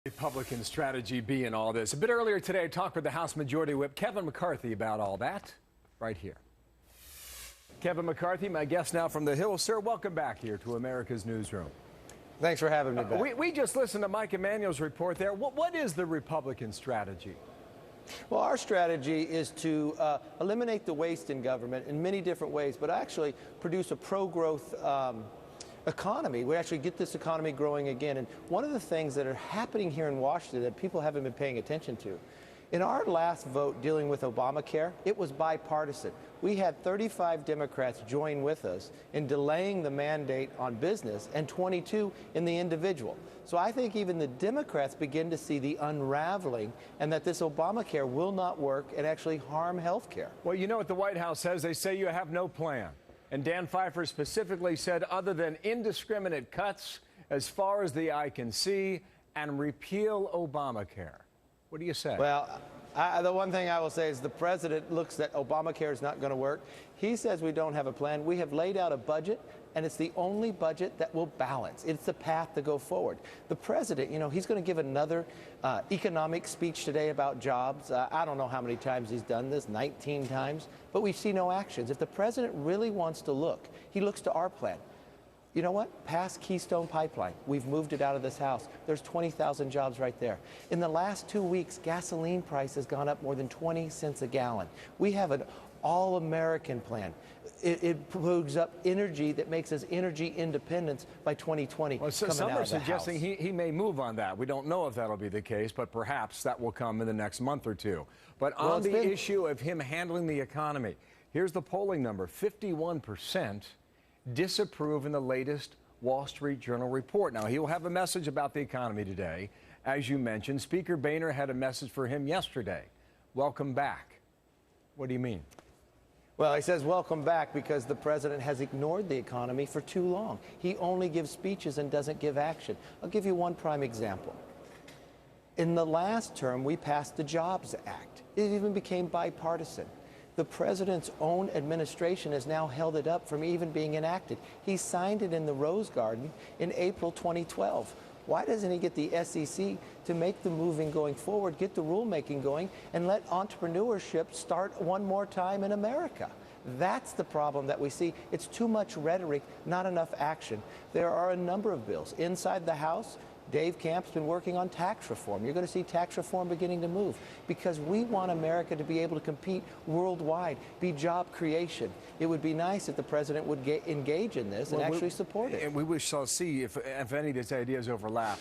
Republican strategy be in all this? A bit earlier today, I talked with the House Majority Whip Kevin McCarthy about all that right here. Kevin McCarthy, my guest now from the Hill. Sir, welcome back here to America's Newsroom. Thanks for having me back. We just listened to Mike Emanuel's report there. What is the Republican strategy? Well, our strategy is to eliminate the waste in government in many different ways, but actually produce a pro-growth economy. We actually get this economy growing again. And one of the things that are happening here in Washington that people haven't been paying attention to, in our last vote dealing with Obamacare, it was bipartisan. We had 35 Democrats join with us in delaying the mandate on business and 22 in the individual. So I think even the Democrats begin to see the unraveling and that this Obamacare will not work and actually harm health care. Well, you know what the White House says? They say you have no plan. And Dan Pfeiffer specifically said other than indiscriminate cuts as far as the eye can see and repeal Obamacare. What do you say? Well, the one thing I will say is the president looks that Obamacare is not going to work. He says we don't have a plan. We have laid out a budget, and it's the only budget that will balance. It's the path to go forward. The president, he's going to give another economic speech today about jobs. I don't know how many times he's done this, 19 times, but we see no actions. If the president really wants to look, he looks to our plan. You know what? Past Keystone Pipeline. We've moved it out of this House. There's 20,000 jobs right there. In the last 2 weeks, gasoline price has gone up more than 20 cents a gallon. We have an all-American plan. It proves up energy that makes us energy independence by 2020. Well, so some are suggesting he may move on that. We don't know if that'll be the case, but perhaps that will come in the next month or two. But on the issue of him handling the economy, here's the polling number. 51% disapprove in the latest Wall Street Journal report. Now, he will have a message about the economy today. As you mentioned, Speaker Boehner had a message for him yesterday. Welcome back. What do you mean? Well, he says welcome back because the president has ignored the economy for too long. He only gives speeches and doesn't give action. I'll give you one prime example. In the last term, we passed the Jobs Act. It even became bipartisan. The president's own administration has now held it up from even being enacted. He signed it in the Rose Garden in April 2012. Why doesn't he get the SEC to make the moving going forward, get the rulemaking going, and let entrepreneurship start one more time in America? That's the problem that we see. It's too much rhetoric, not enough action. There are a number of bills inside the House. Dave Camp's been working on tax reform. You're going to see tax reform beginning to move because we want America to be able to compete worldwide, be job creation. It would be nice if the president would engage in this and actually support it. And we shall see if any of these ideas overlap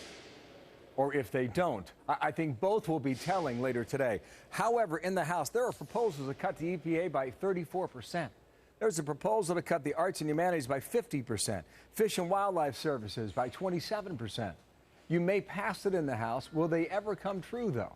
or if they don't. I think both will be telling later today. However, in the House, there are proposals to cut the EPA by 34%. There's a proposal to cut the arts and humanities by 50%, Fish and Wildlife Services by 27%. You may pass it in the House. Will they ever come true, though?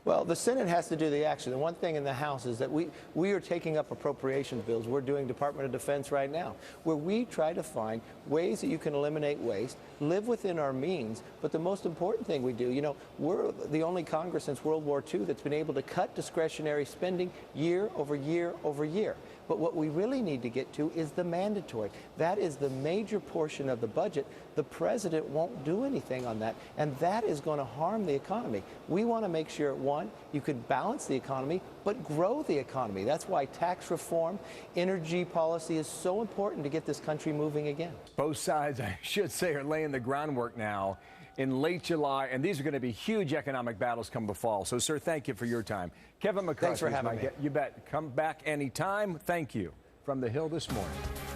Well, the Senate has to do the action. The one thing in the House is that we are taking up appropriations bills. We're doing Department of Defense right now, where we try to find ways that you can eliminate waste, live within our means. But the most important thing we do, we're the only Congress since World War II that's been able to cut discretionary spending year over year over year. But what we really need to get to is the mandatory. That is the major portion of the budget. The president won't do anything on that, and that is going to harm the economy. We want to make sure, one, you can balance the economy, but grow the economy. That's why tax reform, energy policy is so important to get this country moving again. Both sides, I should say, are laying the groundwork now in late July, and these are going to be huge economic battles come the fall. So, sir, thank you for your time. Kevin McCarthy, thanks for having me. You bet. Come back anytime. Thank you. From the Hill this morning.